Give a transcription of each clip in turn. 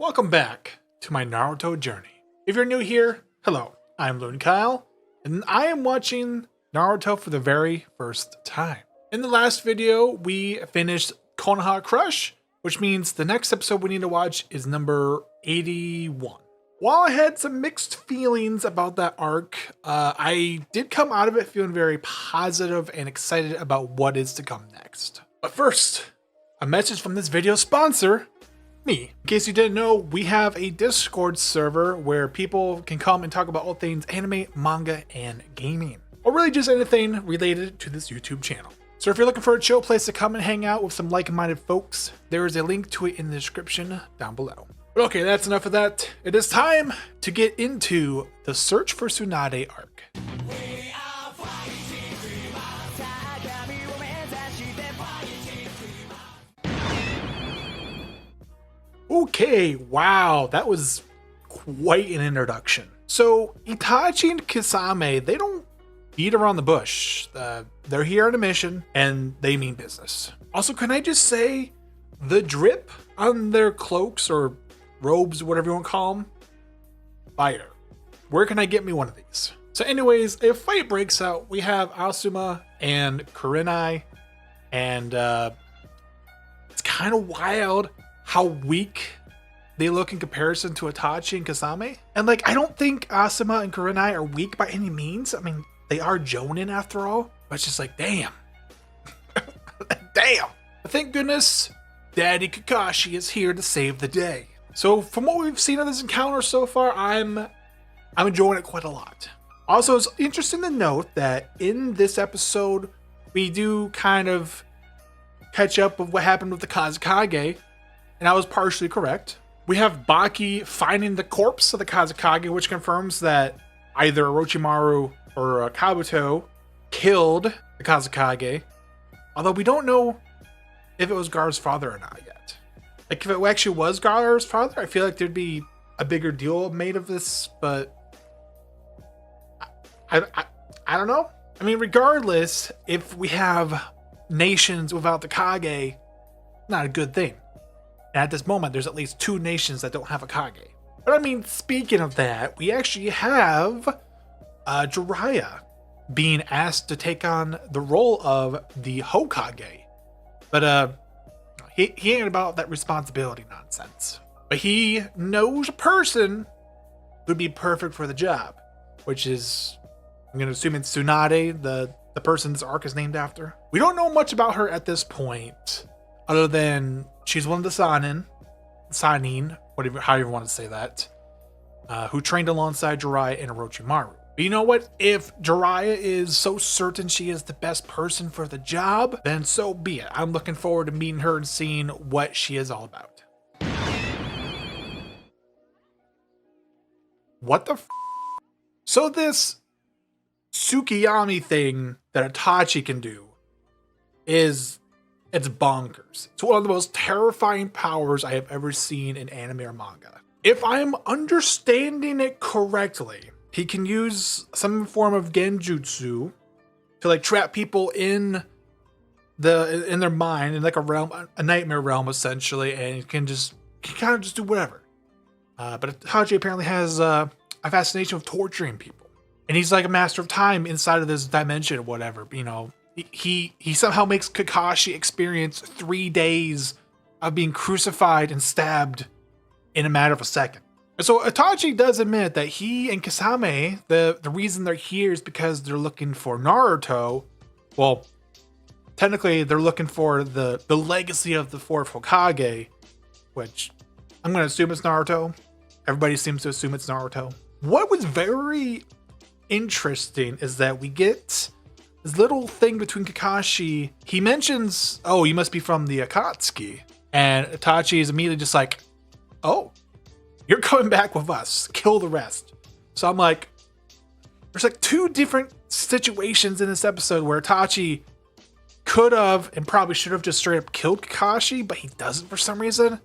Welcome back to my Naruto journey. If you're new here, hello, I'm Loon Kyle, and I am watching Naruto for the very first time. In the last video, we finished Konoha Crush, which means the next episode we need to watch is number 81. While I had some mixed feelings about that arc, I did come out of it feeling very positive and excited about what is to come next. But first, a message from this video's sponsor, me. In case you didn't know, we have a Discord server where people can come and talk about all things anime, manga, and gaming. Or really just anything related to this YouTube channel. So if you're looking for a chill place to come and hang out with some like-minded folks, there is a link to it in the description down below. But okay, that's enough of that. It is time to get into the Search for Tsunade arc. Okay, wow, that was quite an introduction. So Itachi and Kisame, they don't beat around the bush. They're here on a mission and they mean business. Also, can I just say the drip on their cloaks or robes, whatever you want to call them, fire. Where can I get me one of these? So anyways, a fight breaks out. We have Asuma and Kurenai, and it's kind of wild how weak they look in comparison to Itachi and Kasame. And like, I don't think Asuma and Kurenai are weak by any means. I mean, they are Jonin after all, but it's just like, damn. Damn. But thank goodness Daddy Kakashi is here to save the day. So from what we've seen of this encounter so far, I'm enjoying it quite a lot. Also, it's interesting to note that in this episode, we do kind of catch up with what happened with the Kazekage, and I was partially correct. We have Baki finding the corpse of the Kazekage, which confirms that either Orochimaru or Kabuto killed the Kazekage, although we don't know if it was Gaara's father or not yet. Like, if it actually was Gaara's father, I feel like there'd be a bigger deal made of this, but I don't know. I mean, regardless, if we have nations without the Kage, not a good thing. And at this moment, there's at least 2 nations that don't have a Kage. But I mean, speaking of that, we actually have Jiraiya being asked to take on the role of the Hokage. But he ain't about that responsibility nonsense. But he knows a person who'd be perfect for the job, which is, I'm going to assume it's Tsunade, the person this arc is named after. We don't know much about her at this point, other than she's one of the Sanin, whatever, however you want to say that, who trained alongside Jiraiya and Orochimaru. But you know what? If Jiraiya is so certain she is the best person for the job, then so be it. I'm looking forward to meeting her and seeing what she is all about. What the f? So this Tsukiyami thing that Itachi can do it's bonkers. It's one of the most terrifying powers I have ever seen in anime or manga. If I'm understanding it correctly, he can use some form of genjutsu to like trap people in their mind, in like a nightmare realm essentially, and he can kind of just do whatever. But Hokage apparently has a fascination with torturing people, and he's like a master of time inside of this dimension or whatever. You know, he somehow makes Kakashi experience 3 days of being crucified and stabbed in a matter of a second. And so Itachi does admit that he and Kisame, the reason they're here is because they're looking for Naruto. Well, technically they're looking for the legacy of the 4th Hokage, which I'm going to assume it's Naruto. Everybody seems to assume it's Naruto. What was very interesting is that we get this little thing between Kakashi. He mentions, oh, you must be from the Akatsuki. And Itachi is immediately just like, oh, you're coming back with us. Kill the rest. So I'm like, there's like 2 different situations in this episode where Itachi could have and probably should have just straight up killed Kakashi, but he doesn't for some reason.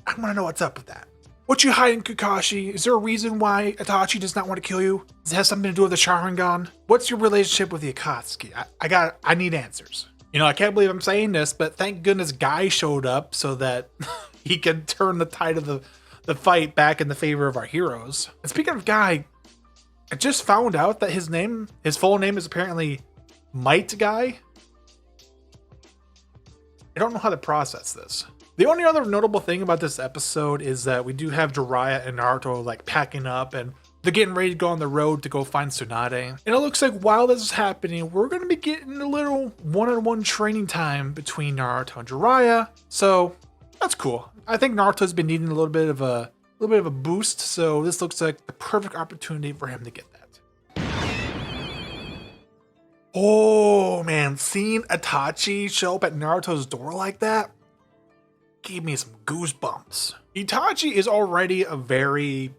I want to know what's up with that. What you hiding, Kakashi? Is there a reason why Itachi does not want to kill you? Does it have something to do with the Sharingan? What's your relationship with the Akatsuki? I need answers. You know, I can't believe I'm saying this, but thank goodness Guy showed up so that he can turn the tide of the fight back in the favor of our heroes. And speaking of Guy, I just found out that his full name is apparently Might Guy. I don't know how to process this. The only other notable thing about this episode is that we do have Jiraiya and Naruto like packing up and they're getting ready to go on the road to go find Tsunade. And it looks like while this is happening, we're going to be getting a little one-on-one training time between Naruto and Jiraiya. So that's cool. I think Naruto's been needing a little bit of a boost. So this looks like the perfect opportunity for him to get that. Oh man, seeing Itachi show up at Naruto's door like that gave me some goosebumps. Itachi is already a very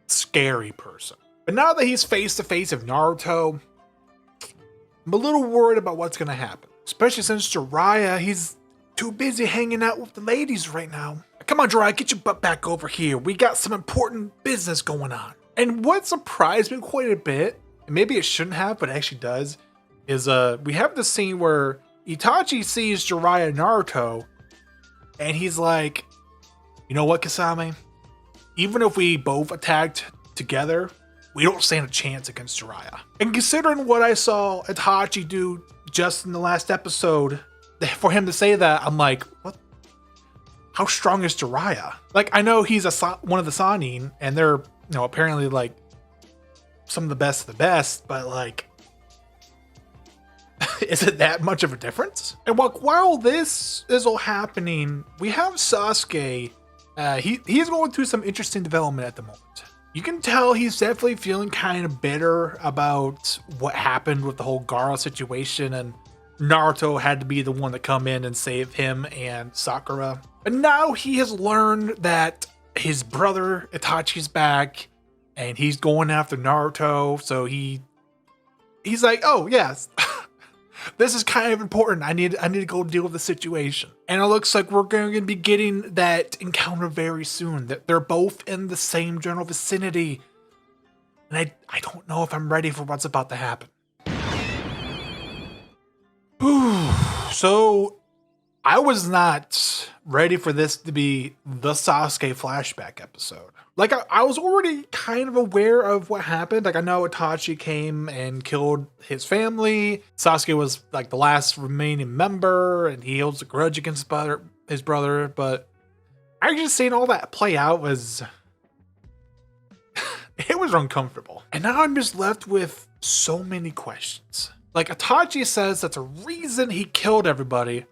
scary person, but now that he's face to face with Naruto, I'm a little worried about what's gonna happen. Especially since Jiraiya, he's too busy hanging out with the ladies right now. Come on, Jiraiya, get your butt back over here. We got some important business going on. And what surprised me quite a bit, and maybe it shouldn't have, but it actually does, is we have this scene where Itachi sees Jiraiya and Naruto, and he's like, you know what, Kasame? Even if we both attacked together, we don't stand a chance against Jiraiya. And considering what I saw Itachi do just in the last episode, for him to say that, I'm like, what? How strong is Jiraiya? Like, I know he's one of the Sannin, and they're, apparently like some of the best, but like, is it that much of a difference? And while this is all happening, we have Sasuke. He's going through some interesting development at the moment. You can tell he's definitely feeling kind of bitter about what happened with the whole Gaara situation, and Naruto had to be the one to come in and save him and Sakura. But now he has learned that his brother Itachi's back, and he's going after Naruto. So he's like, oh yes, this is kind of important. I need to go deal with the situation. And it looks like we're going to be getting that encounter very soon. That they're both in the same general vicinity. And I don't know if I'm ready for what's about to happen. So I was not ready for this to be the Sasuke flashback episode. Like, I was already kind of aware of what happened. Like, I know Itachi came and killed his family. Sasuke was like the last remaining member, and he holds a grudge against his brother. But actually seeing all that play out was it was uncomfortable. And now I'm just left with so many questions. Like, Itachi says that the reason he killed everybody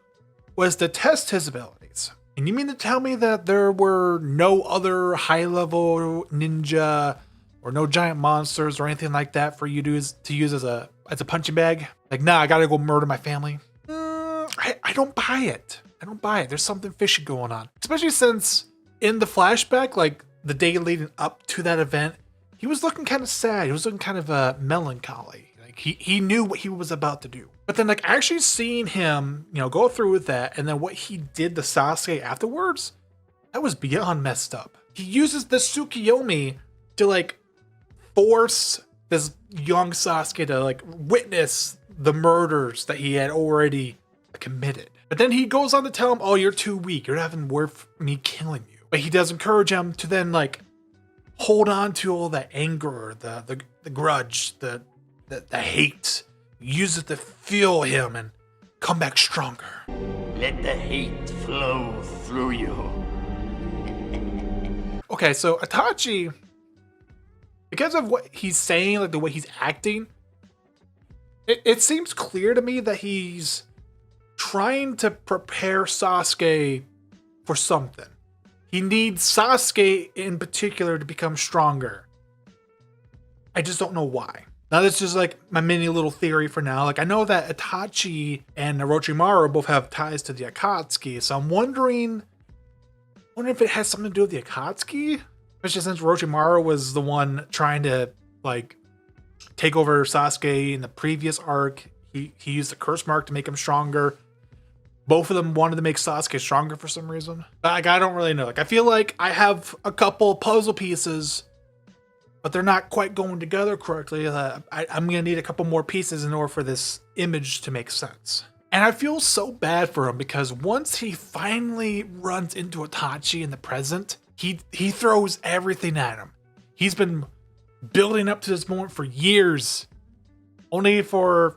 was to test his abilities. And you mean to tell me that there were no other high-level ninja or no giant monsters or anything like that for you to use as a punching bag? Like, nah, I gotta go murder my family. I don't buy it. I don't buy it. There's something fishy going on. Especially since in the flashback, like the day leading up to that event, he was looking kind of sad. He was looking kind of melancholy. Like he knew what he was about to do. But then like actually seeing him, go through with that, and then what he did to Sasuke afterwards, that was beyond messed up. He uses the Tsukiyomi to like force this young Sasuke to like witness the murders that he had already committed. But then he goes on to tell him, oh, you're too weak. You're not even worth me killing you. But he does encourage him to then like hold on to all the anger, the grudge, the hate. Use it to fuel him and come back stronger. Let the hate flow through you. Okay, so Itachi, because of what he's saying, like the way he's acting, it seems clear to me that he's trying to prepare Sasuke for something. He needs Sasuke in particular to become stronger. I just don't know why. Now, that's just like my mini little theory for now. Like, I know that Itachi and Orochimaru both have ties to the Akatsuki, so I'm wondering if it has something to do with the Akatsuki, especially since Orochimaru was the one trying to like take over Sasuke in the previous arc. He used the curse mark to make him stronger. Both of them wanted to make Sasuke stronger for some reason. But like, I don't really know. Like, I feel like I have a couple puzzle pieces, but they're not quite going together correctly. I'm going to need a couple more pieces in order for this image to make sense. And I feel so bad for him because once he finally runs into Itachi in the present, he throws everything at him. He's been building up to this moment for years, only for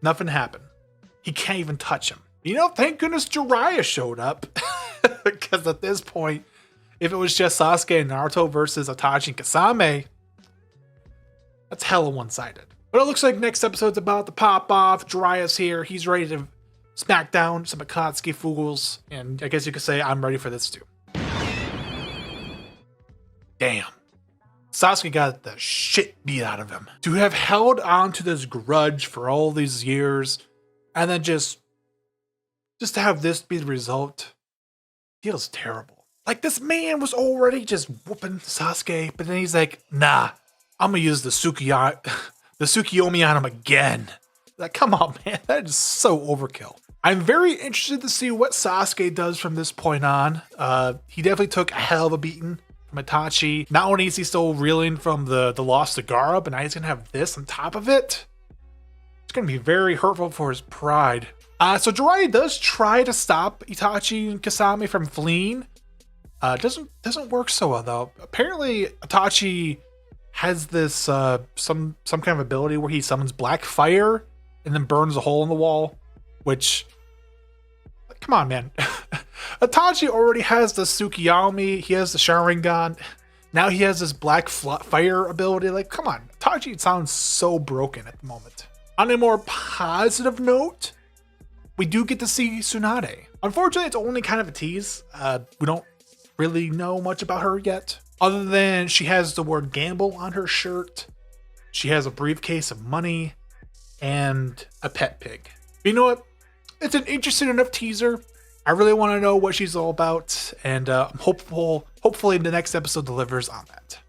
nothing to happen. He can't even touch him. Thank goodness Jiraiya showed up. Because at this point, if it was just Sasuke and Naruto versus Itachi and Kasame, that's hella one-sided. But it looks like next episode's about to pop off. Jiraiya's here. He's ready to smack down some Akatsuki fools. And I guess you could say I'm ready for this too. Damn. Sasuke got the shit beat out of him. To have held on to this grudge for all these years and then just to have this be the result feels terrible. Like, this man was already just whooping Sasuke, but then he's like, nah, I'm gonna use the Tsukiyomi on him again. Like, come on, man, that is so overkill. I'm very interested to see what Sasuke does from this point on. He definitely took a hell of a beating from Itachi. Not only is he still reeling from the loss to Gaara, but now he's gonna have this on top of it. It's gonna be very hurtful for his pride. So Jiraiya does try to stop Itachi and Kasame from fleeing. Doesn't work so well though. Apparently Itachi has this some kind of ability where he summons black fire and then burns a hole in the wall, which, come on, man. Itachi already has the Tsukiyomi, he has the Sharingan. Now he has this black fire ability. Like, come on, Itachi sounds so broken at the moment. On a more positive note, we do get to see Tsunade. Unfortunately, it's only kind of a tease. We don't really know much about her yet, other than she has the word gamble on her shirt. She has a briefcase of money and a pet pig. But you know what? It's an interesting enough teaser. I really want to know what she's all about, and I'm hopefully the next episode delivers on that.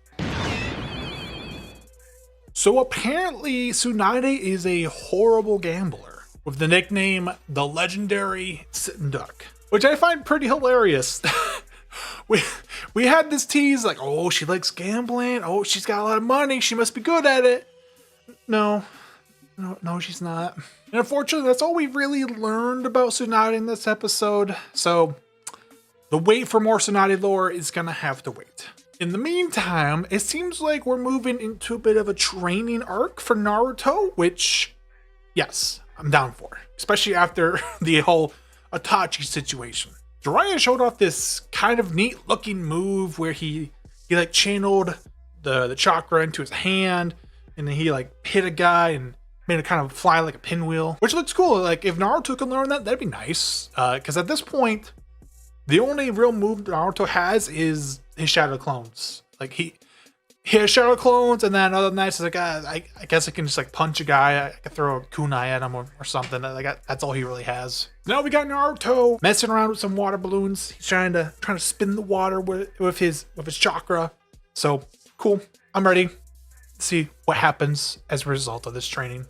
So apparently Tsunade is a horrible gambler with the nickname the legendary Sitting Duck, which I find pretty hilarious. we had this tease like, oh, she likes gambling, oh, she's got a lot of money, she must be good at it. No, she's not. And unfortunately, that's all we really learned about Tsunade in this episode. So the wait for more Tsunade lore is gonna have to wait. In the meantime, it seems like we're moving into a bit of a training arc for Naruto, which, yes, I'm down for, especially after the whole Itachi situation. Jiraiya showed off this kind of neat looking move where he like channeled the chakra into his hand, and then he like hit a guy and made it kind of fly like a pinwheel, which looks cool. Like, if Naruto can learn that, that'd be nice. Because at this point, the only real move Naruto has is his shadow clones. Like, he has shadow clones, and then other than that, it's like, I guess I can just like punch a guy. I can throw a kunai at him or something. Like, that's all he really has. Now we got Naruto messing around with some water balloons. He's trying to spin the water with his chakra. So cool. I'm ready to see what happens as a result of this training.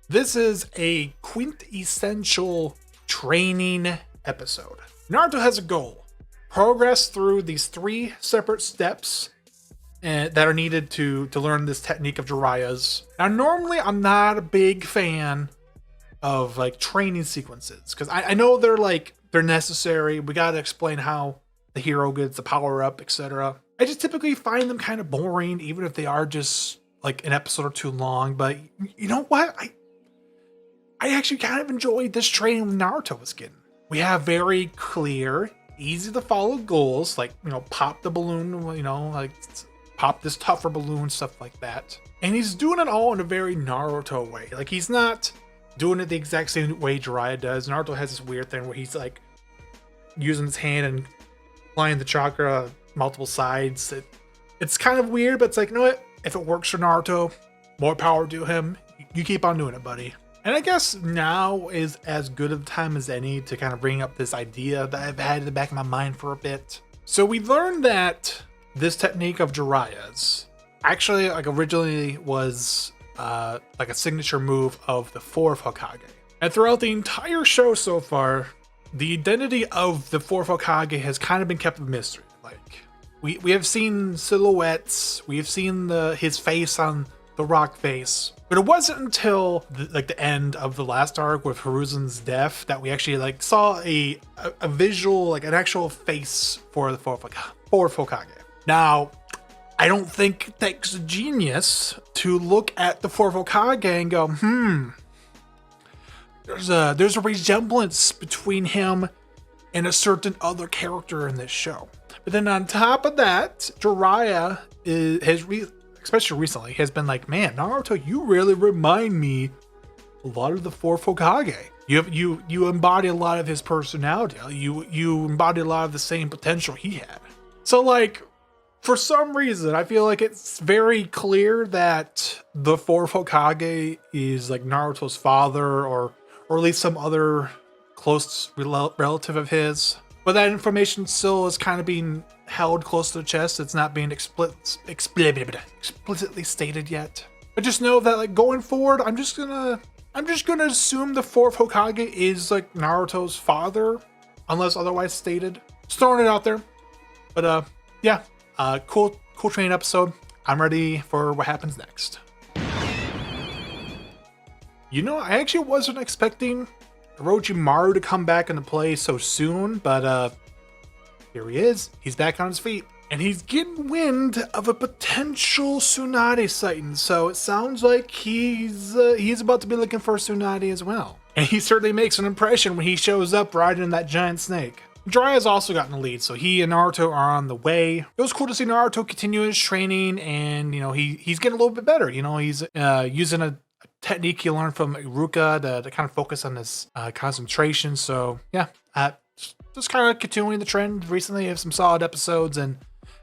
This is a quintessential training episode. Naruto has a goal. Progress through these 3 separate steps that are needed to learn this technique of Jiraiya's. Now, normally I'm not a big fan of like training sequences, because I know they're necessary. We gotta explain how the hero gets the power up, etc. I just typically find them kind of boring, even if they are just like an episode or 2 long. But you know what? I actually kind of enjoyed this training Naruto was getting. We have very clear, easy to follow goals, like, pop the balloon, like pop this tougher balloon, stuff like that. And he's doing it all in a very Naruto way. Like, he's not doing it the exact same way Jiraiya does. Naruto has this weird thing where he's like using his hand and flying the chakra multiple sides. It's kind of weird, but it's like, you know what? If it works for Naruto, more power to him. You keep on doing it, buddy. And I guess now is as good of a time as any to kind of bring up this idea that I've had in the back of my mind for a bit. So we learned that this technique of Jiraiya's actually originally was like a signature move of the 4th Hokage. And throughout the entire show so far, the identity of the 4th Hokage has kind of been kept a mystery. Like, we have seen silhouettes, we have seen his face on the rock face, But it wasn't until the end of the last arc with Hiruzen's death that we actually like saw a visual, like an actual face for the fourth Hokage. Now, I don't think it takes a genius to look at the fourth Hokage and go, there's a resemblance between him and a certain other character in this show. But then on top of that, Jiraiya especially recently, has been like, man, Naruto, you really remind me a lot of the fourth Hokage. You embody a lot of his personality. You embody a lot of the same potential he had. So like, for some reason, I feel like it's very clear that the fourth Hokage is like Naruto's father, or at least some other close relative of his. But that information still is kind of being held close to the chest. It's not being explicitly stated yet. But just know that like going forward, I'm just gonna assume the fourth Hokage is like Naruto's father, unless otherwise stated. Just throwing it out there. But yeah, cool training episode. I'm ready for what happens next. You know, I actually wasn't expecting Orochimaru to come back into play so soon, but here he is. He's back on his feet. And he's getting wind of a potential Tsunade sighting, so it sounds like he's about to be looking for Tsunade as well. And he certainly makes an impression when he shows up riding that giant snake. Jiraiya's also gotten the lead, so he and Naruto are on the way. It was cool to see Naruto continue his training, and you know he's getting a little bit better. You know, he's using a technique he learned from Iruka to kind of focus on his concentration. So yeah, just kind of continuing the trend. Recently, have some solid episodes, and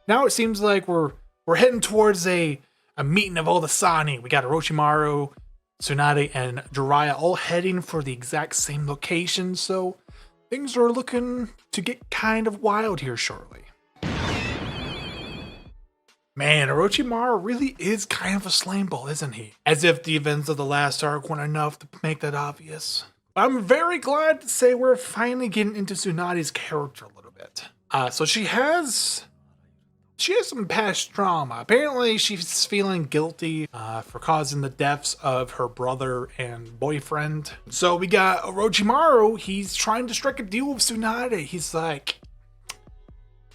now it seems like we're heading towards a meeting of all the Sani. We got Orochimaru, Tsunade, and Jiraiya all heading for the exact same location. So things are looking to get kind of wild here shortly. Man, Orochimaru really is kind of a slime ball, isn't he? As if the events of the last arc weren't enough to make that obvious. I'm very glad to say we're finally getting into Tsunade's character a little bit. So she has some past trauma. Apparently, she's feeling guilty for causing the deaths of her brother and boyfriend. So we got Orochimaru. He's trying to strike a deal with Tsunade. He's like,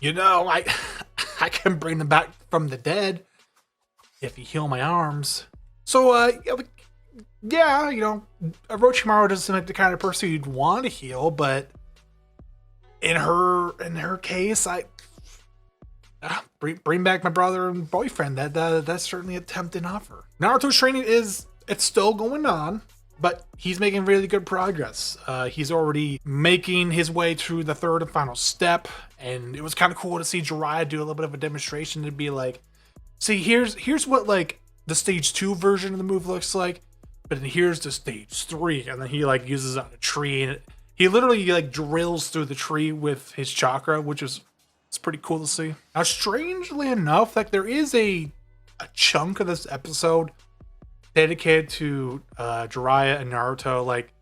you know, I can bring them back from the dead if you heal my arms. So, yeah, you know, Orochimaru doesn't seem like the kind of person you'd want to heal, but in her case, bring back my brother and boyfriend. That's certainly a tempting offer. Naruto's training it's still going on, but he's making really good progress. He's already making his way through the third and final step, and it was kind of cool to see Jiraiya do a little bit of a demonstration to be like, see, here's what like the stage 2 version of the move looks like, but then here's the stage 3, and then he like uses it on a tree, and he literally like drills through the tree with his chakra, which is it's pretty cool to see. Now, strangely enough, like there is a chunk of this episode dedicated to Jiraiya and Naruto like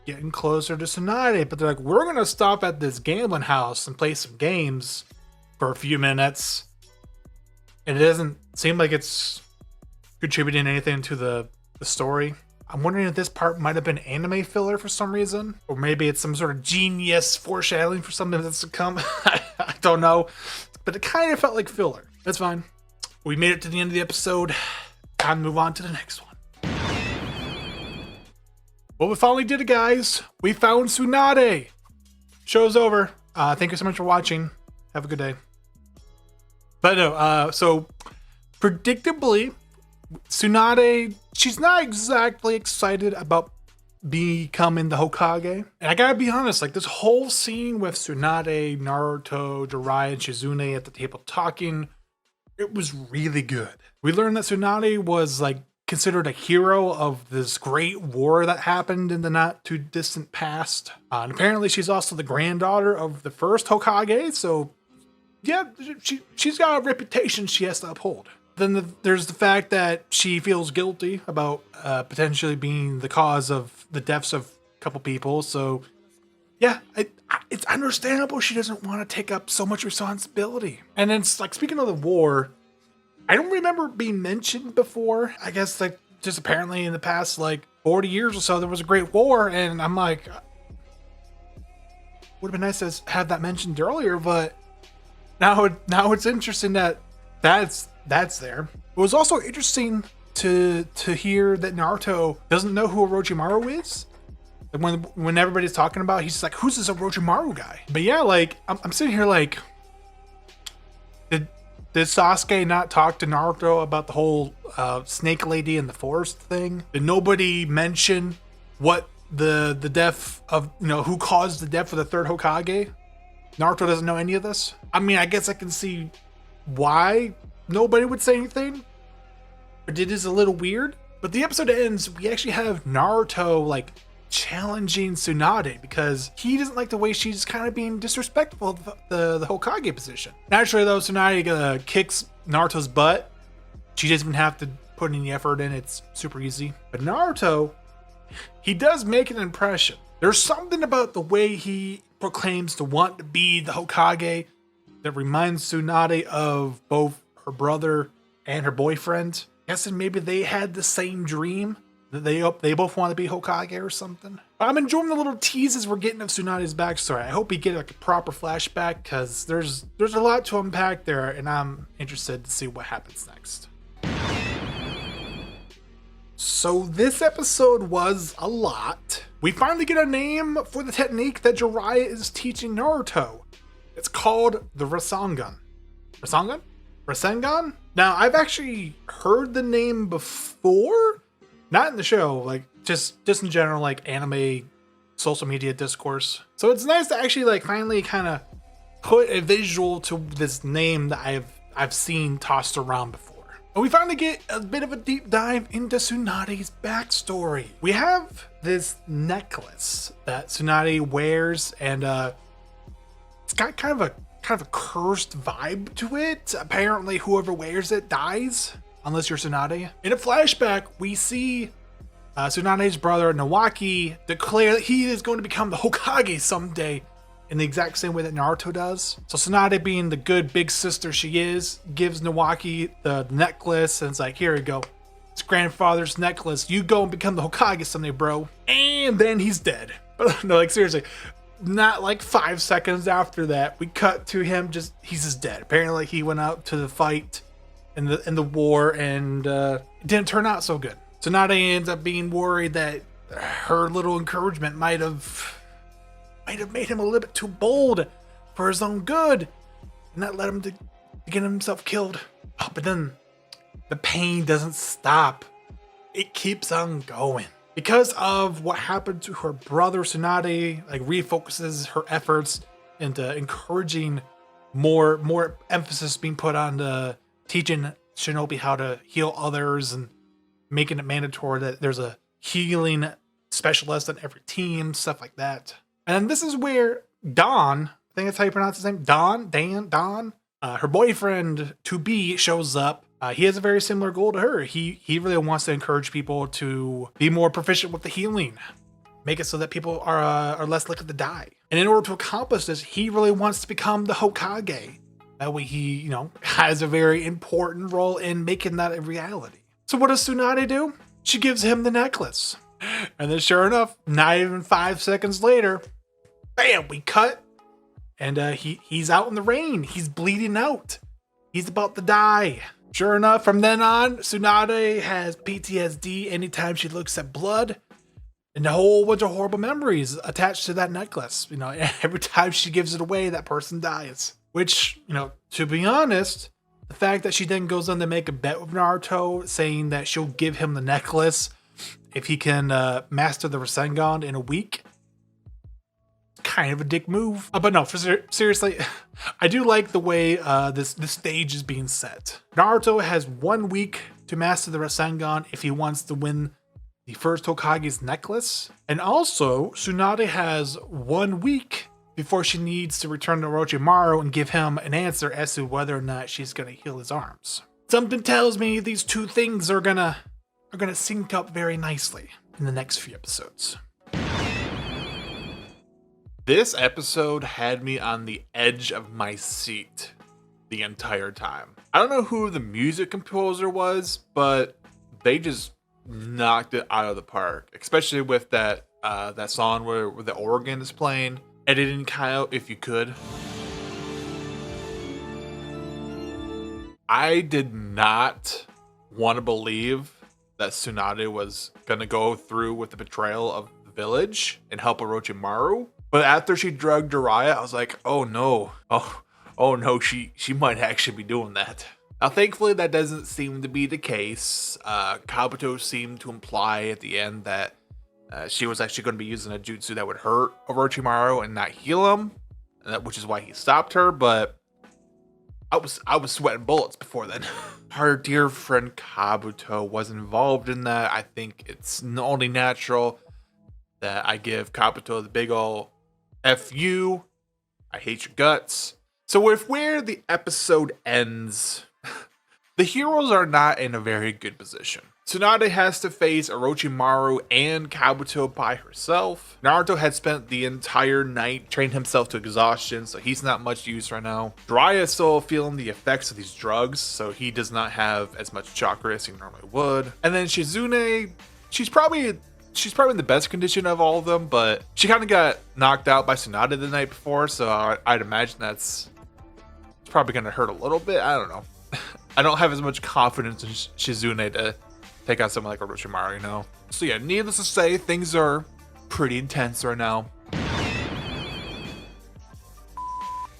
getting closer to Tsunade, but they're like, we're gonna stop at this gambling house and play some games for a few minutes, and it doesn't seem like it's contributing anything to the story. I'm wondering if this part might have been anime filler for some reason, or maybe it's some sort of genius foreshadowing for something that's to come. I don't know, but it kind of felt like filler. That's fine. We made it to the end of the episode. Time to move on to the next one. Well, we finally did it, guys. We found Tsunade. Show's over. Thank you so much for watching. Have a good day. But no, so predictably, Tsunade, she's not exactly excited about becoming the Hokage. And I gotta be honest, like this whole scene with Tsunade, Naruto, Jiraiya, and Shizune at the table talking, it was really good. We learned that Tsunade was like considered a hero of this great war that happened in the not too distant past. And apparently she's also the granddaughter of the first Hokage, so yeah, she's got a reputation she has to uphold. Then there's the fact that she feels guilty about potentially being the cause of the deaths of a couple people. So yeah, it's understandable she doesn't want to take up so much responsibility. And then it's like, speaking of the war, I don't remember it being mentioned before. I guess like just apparently in the past like 40 years or so, there was a great war. And I'm like, would have been nice to have that mentioned earlier, but now it's interesting that that's there. It was also interesting to hear that Naruto doesn't know who Orochimaru is. And when everybody's talking about it, he's just like, who's this Orochimaru guy? But yeah, like I'm sitting here like, did Sasuke not talk to Naruto about the whole snake lady in the forest thing? Did nobody mention what the death of, who caused the death of the third Hokage? Naruto doesn't know any of this. I mean, I guess I can see why nobody would say anything, but it is a little weird. But the episode ends, we actually have Naruto like challenging Tsunade because he doesn't like the way she's kind of being disrespectful of the Hokage position. Naturally though, Tsunade kicks Naruto's butt. She doesn't even have to put any effort in. It's super easy. But Naruto, he does make an impression. There's something about the way he proclaims to want to be the Hokage that reminds Tsunade of both her brother and her boyfriend. Guessing maybe they had the same dream, that they both want to be Hokage or something. But I'm enjoying the little teases we're getting of Tsunade's backstory. I hope we get like a proper flashback because there's a lot to unpack there, and I'm interested to see what happens next. So this episode was a lot. We finally get a name for the technique that Jiraiya is teaching Naruto. It's called the Rasengan. Rasengan? Now, I've actually heard the name before. Not in the show, like just in general, like anime, social media discourse. So it's nice to actually like finally kind of put a visual to this name that I've seen tossed around before. And we finally get a bit of a deep dive into Tsunade's backstory. We have this necklace that Tsunade wears, and it's got kind of a cursed vibe to it. Apparently, whoever wears it dies, unless you're Tsunade. In a flashback, we see Tsunade's brother Nawaki declare that he is going to become the Hokage someday, in the exact same way that Naruto does. So Tsunade, being the good big sister she is, gives Nawaki the necklace and it's like, here you go. It's grandfather's necklace. You go and become the Hokage someday, bro. And then he's dead. No, like seriously. Not like 5 seconds after that, we cut to him he's just dead. Apparently he went out to the fight in the war and it didn't turn out so good. Tsunade ends up being worried that her little encouragement might have made him a little bit too bold for his own good, and that led him to get himself killed. Oh, but then the pain doesn't stop. It keeps on going. Because of what happened to her brother, Tsunade like refocuses her efforts into encouraging more emphasis being put on teaching Shinobi how to heal others and making it mandatory that there's a healing specialist on every team, stuff like that. And this is where Don, I think that's how you pronounce his name, Don, her boyfriend to be shows up. He has a very similar goal to her. He really wants to encourage people to be more proficient with the healing, make it so that people are less likely to die. And in order to accomplish this, he really wants to become the Hokage. That way he, has a very important role in making that a reality. So what does Tsunade do? She gives him the necklace. And then sure enough, not even 5 seconds later, bam, we cut. And he's out in the rain. He's bleeding out. He's about to die. Sure enough, from then on, Tsunade has PTSD anytime she looks at blood and a whole bunch of horrible memories attached to that necklace. Every time she gives it away, that person dies. Which, to be honest, the fact that she then goes on to make a bet with Naruto saying that she'll give him the necklace if he can master the Rasengan in a week, kind of a dick move. But no, seriously, I do like the way this stage is being set. Naruto has 1 week to master the Rasengan if he wants to win the first Hokage's necklace. And also, Tsunade has 1 week before she needs to return to Orochimaru and give him an answer as to whether or not she's going to heal his arms. Something tells me these two things are gonna sync up very nicely in the next few episodes. This episode had me on the edge of my seat the entire time. I don't know who the music composer was, but they just knocked it out of the park, especially with that that song where the organ is playing. Editing Kyle, if you could. I did not want to believe that Tsunade was gonna go through with the betrayal of the village and help Orochimaru. But after she drugged Jiraiya, I was like, oh no. Oh no, she might actually be doing that. Now, thankfully, that doesn't seem to be the case. Kabuto seemed to imply at the end that she was actually going to be using a jutsu that would hurt Orochimaru and not heal him, which is why he stopped her. But I was sweating bullets before then. Our dear friend Kabuto was involved in that. I think it's only natural that I give Kabuto the big ol' F you. I hate your guts. So with where the episode ends, the heroes are not in a very good position. Tsunade has to face Orochimaru and Kabuto by herself. Naruto had spent the entire night training himself to exhaustion, so he's not much use right now. Jiraiya is still feeling the effects of these drugs, so he does not have as much chakra as he normally would. And then Shizune, she's probably in the best condition of all of them, but she kind of got knocked out by Tsunade the night before, so I'd imagine it's probably going to hurt a little bit. I don't know. I don't have as much confidence in Shizune to take out someone like Orochimaru, you know? So yeah, needless to say, things are pretty intense right now.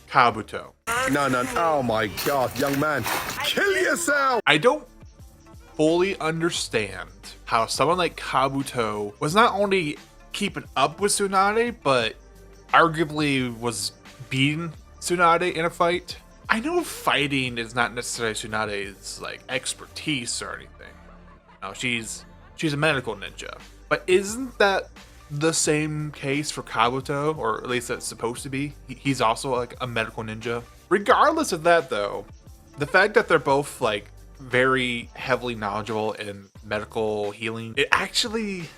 Kabuto. No, oh my god, young man, kill yourself! I don't fully understand how someone like Kabuto was not only keeping up with Tsunade, but arguably was beating Tsunade in a fight. I know fighting is not necessarily Tsunade's like expertise or anything. No, she's a medical ninja. But isn't that the same case for Kabuto, or at least that's supposed to be? He's also like a medical ninja. Regardless of that though, the fact that they're both like very heavily knowledgeable in medical healing, it actually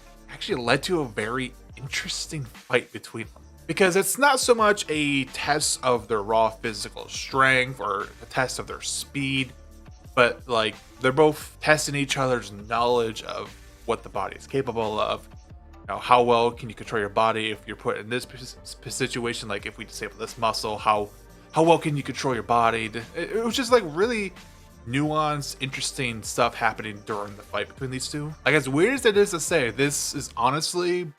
led to a very interesting fight between them. Because it's not so much a test of their raw physical strength or a test of their speed, but like they're both testing each other's knowledge of what the body is capable of. You know, how well can you control your body if you're put in this situation? Like if we disable this muscle, how well can you control your body? It was just like really nuanced, interesting stuff happening during the fight between these two. Like as weird as it is to say, this is honestly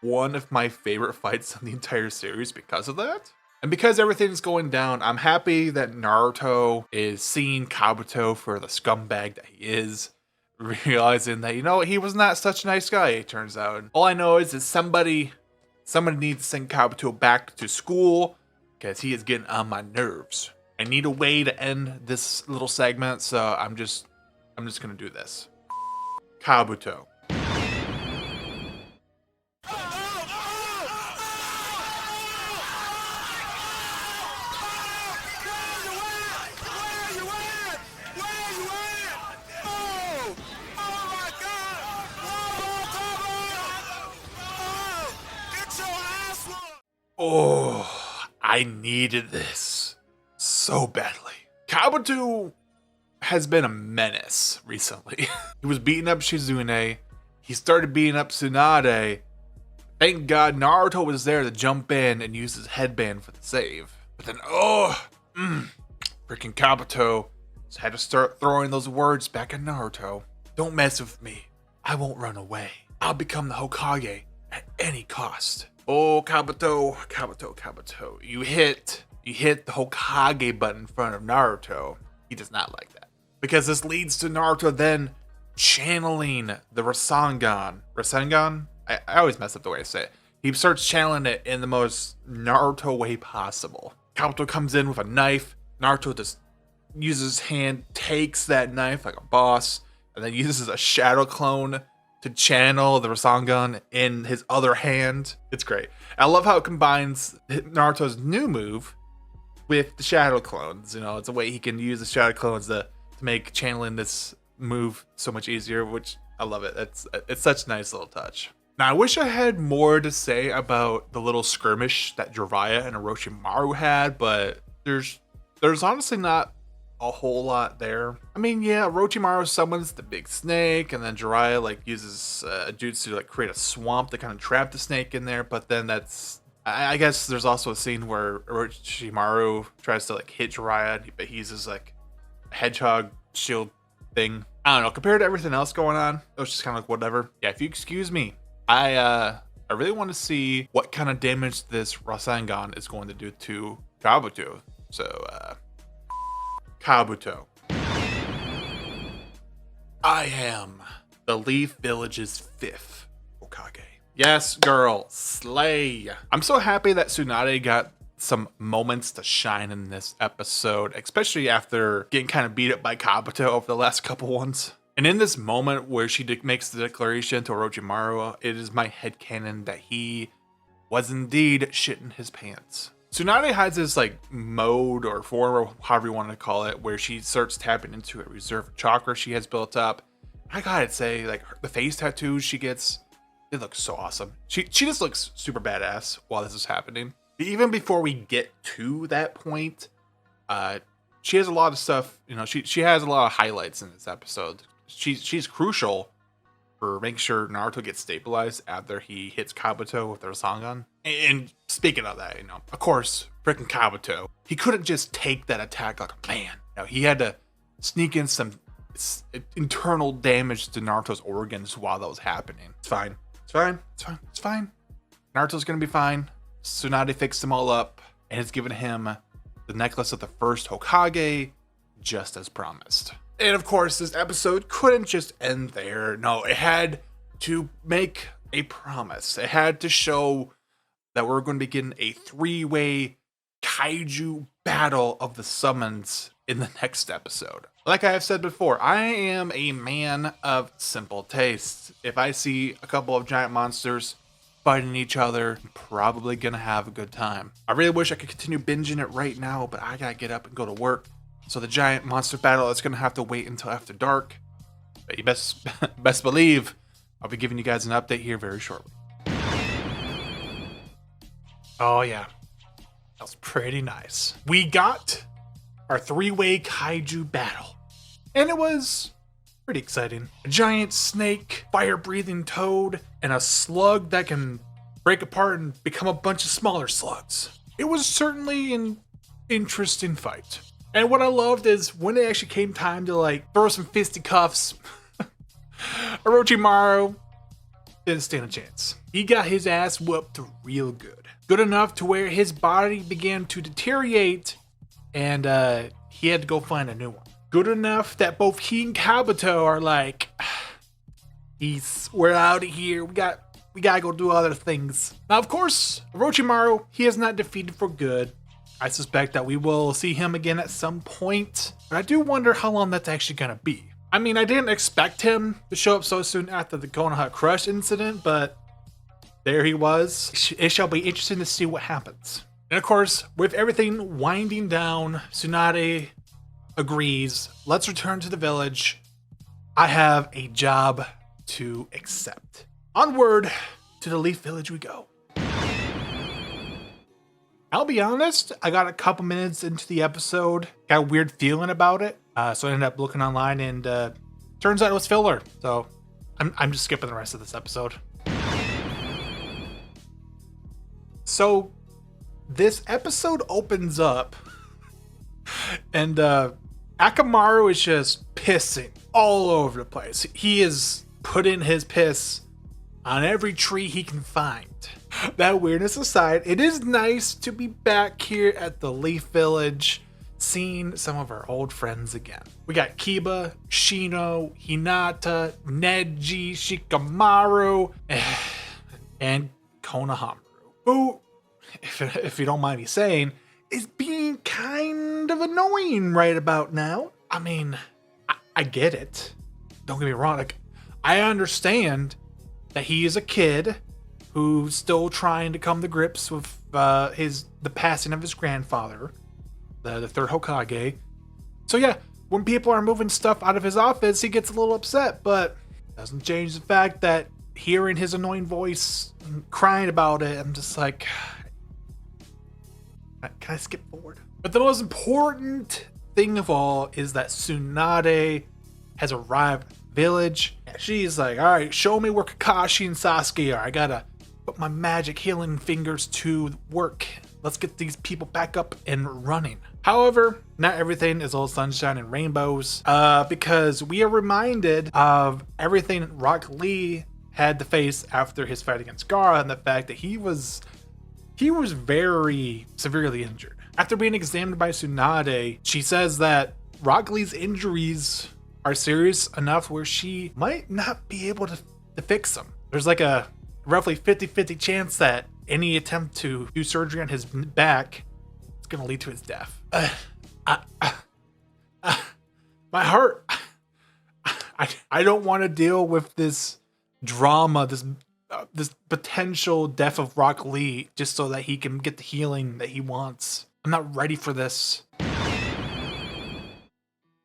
one of my favorite fights in the entire series because of that. And because everything's going down, I'm happy that Naruto is seeing Kabuto for the scumbag that he is, realizing that, you know, he was not such a nice guy, it turns out. All I know is that somebody needs to send Kabuto back to school because he is getting on my nerves. I need a way to end this little segment, so I'm just gonna do this. Kabuto. Oh, I needed this so badly. Kabuto has been a menace recently. He was beating up Shizune. He started beating up Tsunade. Thank God Naruto was there to jump in and use his headband for the save. But then, freaking Kabuto just had to start throwing those words back at Naruto. Don't mess with me. I won't run away. I'll become the Hokage at any cost. Oh, Kabuto. You hit the Hokage button in front of Naruto. He does not like that. Because this leads to Naruto then channeling the Rasengan. Rasengan? I always mess up the way I say it. He starts channeling it in the most Naruto way possible. Kabuto comes in with a knife. Naruto just uses his hand, takes that knife like a boss, and then uses a shadow clone to channel the Rasengan in his other hand. It's great. I love how it combines Naruto's new move with the shadow clones. You know, it's a way he can use the shadow clones to make channeling this move so much easier, which I love it. It's such a nice little touch. Now, I wish I had more to say about the little skirmish that Jiraiya and Orochimaru had, but there's honestly not a whole lot there. I mean, yeah, Orochimaru summons the big snake, and then Jiraiya like uses a jutsu to like create a swamp to kind of trap the snake in there. But then that's, I guess there's also a scene where Orochimaru tries to like hit Jiraiya, but he uses like a hedgehog shield thing. I don't know. Compared to everything else going on, it was just kind of like whatever. Yeah, if you excuse me, I really want to see what kind of damage this Rasengan is going to do to Kabuto. So, Kabuto. I am the Leaf Village's 5th Hokage. Yes, girl, slay. I'm so happy that Tsunade got some moments to shine in this episode, especially after getting kind of beat up by Kabuto over the last couple ones. And in this moment where she makes the declaration to Orochimaru, it is my headcanon that he was indeed shitting his pants. Tsunade has this like mode or form, or however you want to call it, where she starts tapping into a reserve chakra she has built up. I gotta say, like the face tattoos she gets, it looks so awesome. She just looks super badass while this is happening. Even before we get to that point, she has a lot of stuff. You know, she has a lot of highlights in this episode. She's crucial for making sure Naruto gets stabilized after he hits Kabuto with their Rasengan. And speaking of that, you know, of course, freaking Kabuto, he couldn't just take that attack like a man. You know, he had to sneak in some internal damage to Naruto's organs while that was happening. It's fine. It's fine. It's fine. It's fine. Naruto's gonna be fine. Tsunade fixed them all up and has given him the necklace of the first Hokage, just as promised. And of course, this episode couldn't just end there. No, it had to make a promise. It had to show that we're going to be getting a 3-way kaiju battle of the summons in the next episode. Like I have said before, I am a man of simple tastes. If I see a couple of giant monsters fighting each other, I'm probably gonna have a good time. I really wish I could continue binging it right now, but I gotta get up and go to work. So the giant monster battle is gonna have to wait until after dark. But you best believe I'll be giving you guys an update here very shortly. Oh yeah, that was pretty nice. We got our 3-way kaiju battle, and it was pretty exciting. A giant snake, fire-breathing toad, and a slug that can break apart and become a bunch of smaller slugs. It was certainly an interesting fight. And what I loved is when it actually came time to like throw some fisticuffs, Orochimaru didn't stand a chance. He got his ass whooped real good. Good enough to where his body began to deteriorate and he had to go find a new one. Good enough that both he and Kabuto are like, we're out of here. We gotta go do other things. Now, of course, Orochimaru, he is not defeated for good. I suspect that we will see him again at some point, but I do wonder how long that's actually gonna be. I mean, I didn't expect him to show up so soon after the Konoha Crush incident, but there he was. It shall be interesting to see what happens. And of course, with everything winding down, Tsunade agrees. Let's return to the village. I have a job to accept. Onward to the Leaf Village we go. I'll be honest, I got a couple minutes into the episode, got a weird feeling about it, so I ended up looking online, and turns out it was filler. So I'm just skipping the rest of this episode. So this episode opens up, and Akamaru is just pissing all over the place. He is putting his piss on every tree he can find. That weirdness aside, it is nice to be back here at the Leaf Village, seeing some of our old friends again. We got Kiba, Shino, Hinata, Neji, Shikamaru, and Konohamaru, who, if you don't mind me saying, is being kind of annoying right about now. I mean, I get it. Don't get me wrong. Like, I understand that he is a kid who's still trying to come to grips with the passing of his grandfather, the third Hokage. So yeah, when people are moving stuff out of his office, he gets a little upset, but doesn't change the fact that hearing his annoying voice and crying about it, I'm just like, can I skip forward? But the most important thing of all is that Tsunade has arrived at the village, and she's like, all right, show me where Kakashi and Sasuke are. I gotta put my magic healing fingers to work. Let's get these people back up and running. However, not everything is all sunshine and rainbows, because we are reminded of everything Rock Lee had to face after his fight against Gaara, and the fact that he was very severely injured. After being examined by Tsunade, she says that Rock Lee's injuries are serious enough where she might not be able to fix them. There's like a roughly 50-50 chance that any attempt to do surgery on his back is going to lead to his death. My heart. I don't want to deal with this drama, this potential death of Rock Lee just so that he can get the healing that he wants. I'm not ready for this.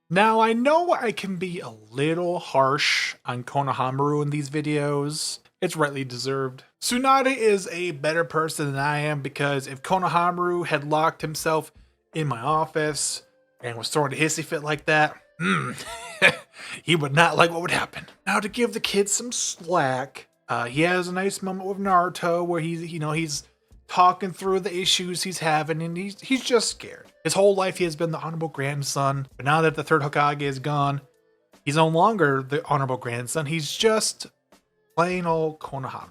Now, I know I can be a little harsh on Konohamaru in these videos. It's rightly deserved. Tsunade is a better person than I am, because if Konohamaru had locked himself in my office and was throwing a hissy fit like that, he would not like what would happen. Now, to give the kid some slack, he has a nice moment with Naruto where he's talking through the issues he's having, and he's just scared. His whole life he has been the honorable grandson, but now that the third Hokage is gone, he's no longer the honorable grandson. He's just plain old Konohamaru.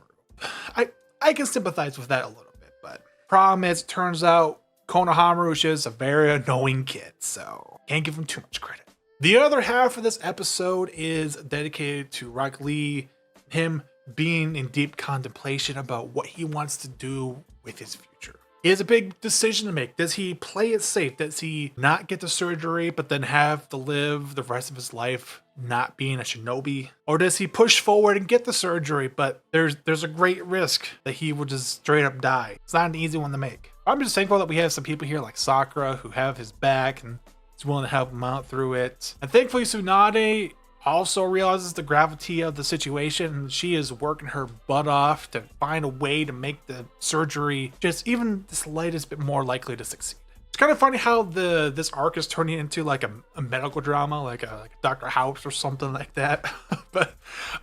I can sympathize with that a little bit, but problem is, it turns out Konohamaru is just a very annoying kid, so can't give him too much credit. The other half of this episode is dedicated to Rock Lee, him being in deep contemplation about what he wants to do with his future. He has a big decision to make. Does he play it safe? Does he not get the surgery but then have to live the rest of his life not being a shinobi? Or does he push forward and get the surgery, but there's a great risk that he will just straight up die? It's not an easy one to make. I'm just thankful that we have some people here like Sakura who have his back and is willing to help him out through it. And thankfully Tsunade also realizes the gravity of the situation, and she is working her butt off to find a way to make the surgery just even the slightest bit more likely to succeed. It's kind of funny how this arc is turning into like a medical drama, like a Dr. House or something like that. But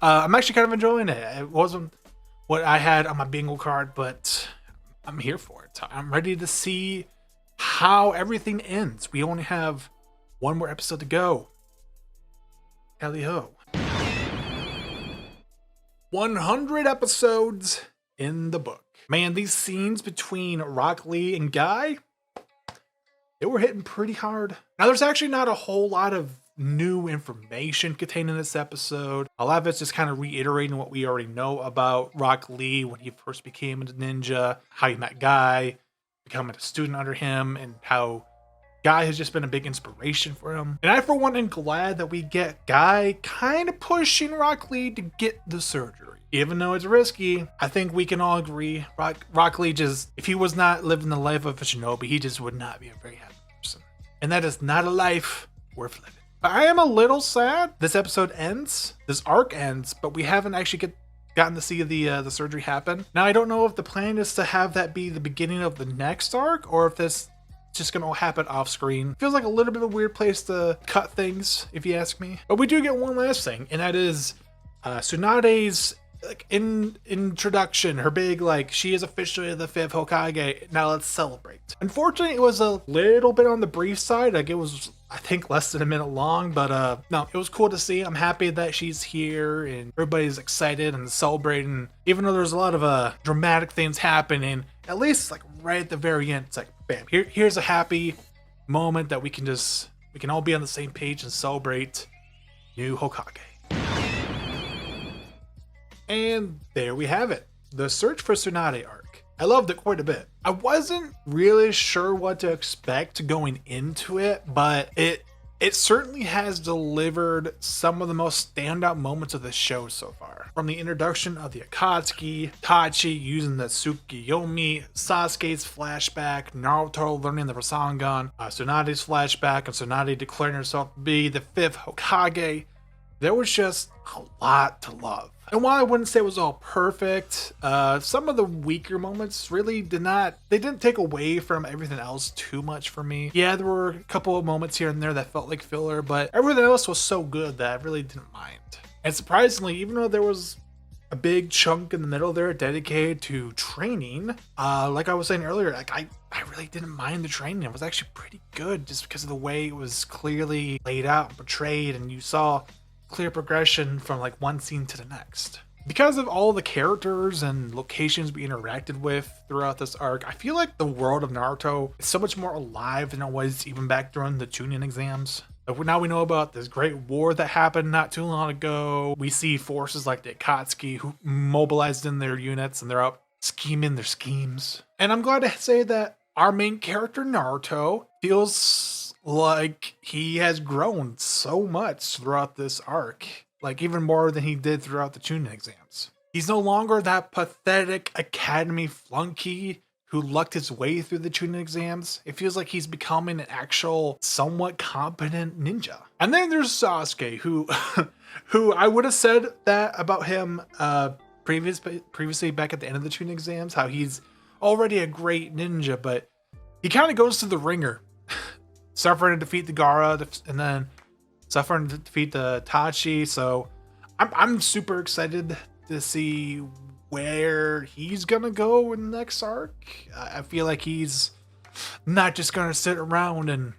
I'm actually kind of enjoying it. It wasn't what I had on my bingo card, but I'm here for it. I'm ready to see how everything ends. We only have one more episode to go. Hell-ho. 100 episodes in the book. Man, these scenes between Rock Lee and Guy, they were hitting pretty hard. Now, there's actually not a whole lot of new information contained in this episode. A lot of it's just kind of reiterating what we already know about Rock Lee when he first became a ninja, how he met Guy, becoming a student under him, and how Guy has just been a big inspiration for him. And I, for one, am glad that we get Guy kind of pushing Rock Lee to get the surgery. Even though it's risky, I think we can all agree Rock Lee just, if he was not living the life of a shinobi, he just would not be a very happy person. And that is not a life worth living. But I am a little sad this episode ends, this arc ends, but we haven't actually gotten to see the surgery happen. Now, I don't know if the plan is to have that be the beginning of the next arc, or if this just gonna all happen off screen. Feels like a little bit of a weird place to cut things, if you ask me. But we do get one last thing, and that is Tsunade's introduction. Her big she is officially the 5th Hokage. Now let's celebrate. Unfortunately, it was a little bit on the brief side. It was, I think, less than a minute long. But no, it was cool to see. I'm happy that she's here and everybody's excited and celebrating. Even though there's a lot of dramatic things happening, at least right at the very end, it's like, bam, here's a happy moment that we can all be on the same page and celebrate new Hokage. And there we have it, the Search for Tsunade arc. I loved it quite a bit. I wasn't really sure what to expect going into it, but it certainly has delivered some of the most standout moments of the show so far. From the introduction of the Akatsuki, Itachi using the Tsukiyomi, Sasuke's flashback, Naruto learning the Rasengan, Tsunade's flashback, and Tsunade declaring herself to be the 5th Hokage. There was just a lot to love. And while I wouldn't say it was all perfect, some of the weaker moments really didn't take away from everything else too much for me. Yeah, there were a couple of moments here and there that felt like filler, but everything else was so good that I really didn't mind. And surprisingly, even though there was a big chunk in the middle there dedicated to training, like I was saying earlier, like I really didn't mind the training. It was actually pretty good just because of the way it was clearly laid out and portrayed, and you saw clear progression from like one scene to the next. Because of all the characters and locations we interacted with throughout this arc, I feel like the world of Naruto is so much more alive than it was even back during the Chunin exams. Like, now we know about this great war that happened not too long ago. We see forces like the Akatsuki who mobilized in their units and they're out scheming their schemes. And I'm glad to say that our main character Naruto feels like he has grown so much throughout this arc, like even more than he did throughout the Chunin exams. He's no longer that pathetic academy flunky who lucked his way through the Chunin exams. It feels like he's becoming an actual somewhat competent ninja. And then there's Sasuke, who I would have said that about him previously back at the end of the Chunin exams, how he's already a great ninja, but he kind of goes to the ringer. Suffering to defeat the Gaara, and then suffering to defeat the Tachi. So I'm super excited to see where he's gonna go in the next arc. I feel like he's not just gonna sit around and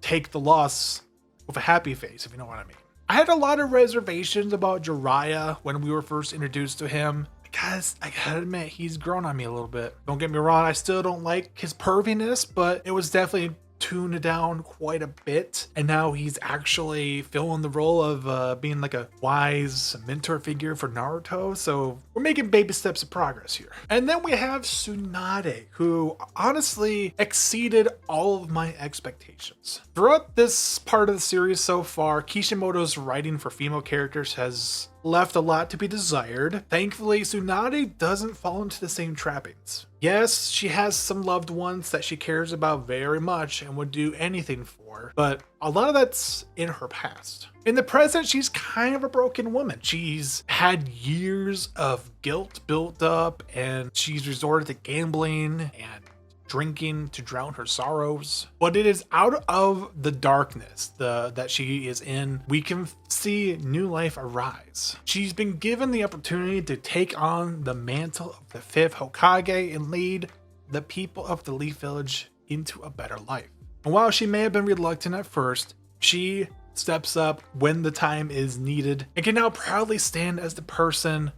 take the loss with a happy face, if you know what I mean. I had a lot of reservations about Jiraiya when we were first introduced to him, because I gotta admit, he's grown on me a little bit. Don't get me wrong, I still don't like his perviness, but it was definitely tuned down quite a bit, and now he's actually filling the role of being like a wise mentor figure for Naruto, so we're making baby steps of progress here. And then we have Tsunade, who honestly exceeded all of my expectations. Throughout this part of the series so far, Kishimoto's writing for female characters has left a lot to be desired. Thankfully, Tsunade doesn't fall into the same trappings. Yes, she has some loved ones that she cares about very much and would do anything for, but a lot of that's in her past. In the present, she's kind of a broken woman. She's had years of guilt built up, and she's resorted to gambling and drinking to drown her sorrows. But it is out of the darkness that she is in, we can see new life arise. She's been given the opportunity to take on the mantle of the 5th Hokage and lead the people of the Leaf Village into a better life. And while she may have been reluctant at first, she steps up when the time is needed and can now proudly stand as the person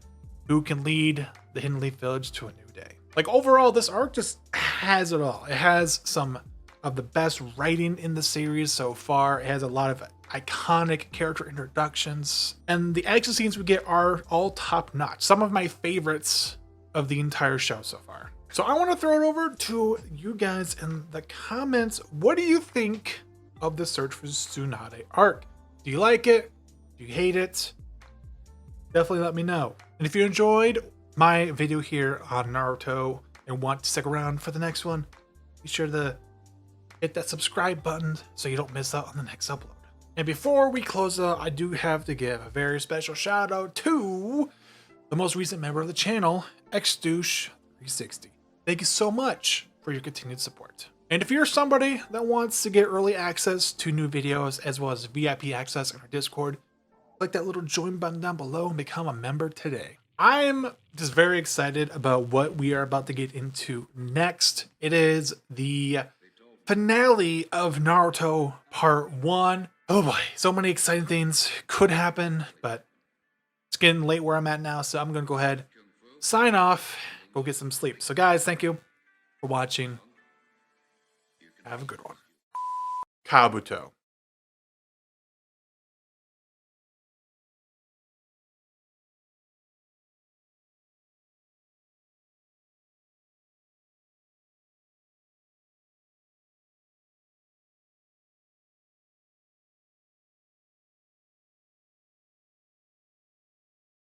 who can lead the Hidden Leaf Village to a new day. Like, overall, this arc just has it all. It has some of the best writing in the series so far. It has a lot of iconic character introductions, and the action scenes we get are all top notch. Some of my favorites of the entire show so far. So I want to throw it over to you guys in the comments. What do you think of the Search for Tsunade arc? Do you like it? Do you hate it? Definitely let me know. And if you enjoyed my video here on Naruto and want to stick around for the next one, be sure to hit that subscribe button so you don't miss out on the next upload. And before we close out, I do have to give a very special shout out to the most recent member of the channel, xdouche360. Thank you so much for your continued support. And if you're somebody that wants to get early access to new videos as well as VIP access in our Discord, click that little join button down below and become a member today. I'm just very excited about what we are about to get into next. It is the finale of Naruto Part 1. Oh boy, so many exciting things could happen, but it's getting late where I'm at now, so I'm going to go ahead, sign off, go get some sleep. So guys, thank you for watching. Have a good one. Kabuto.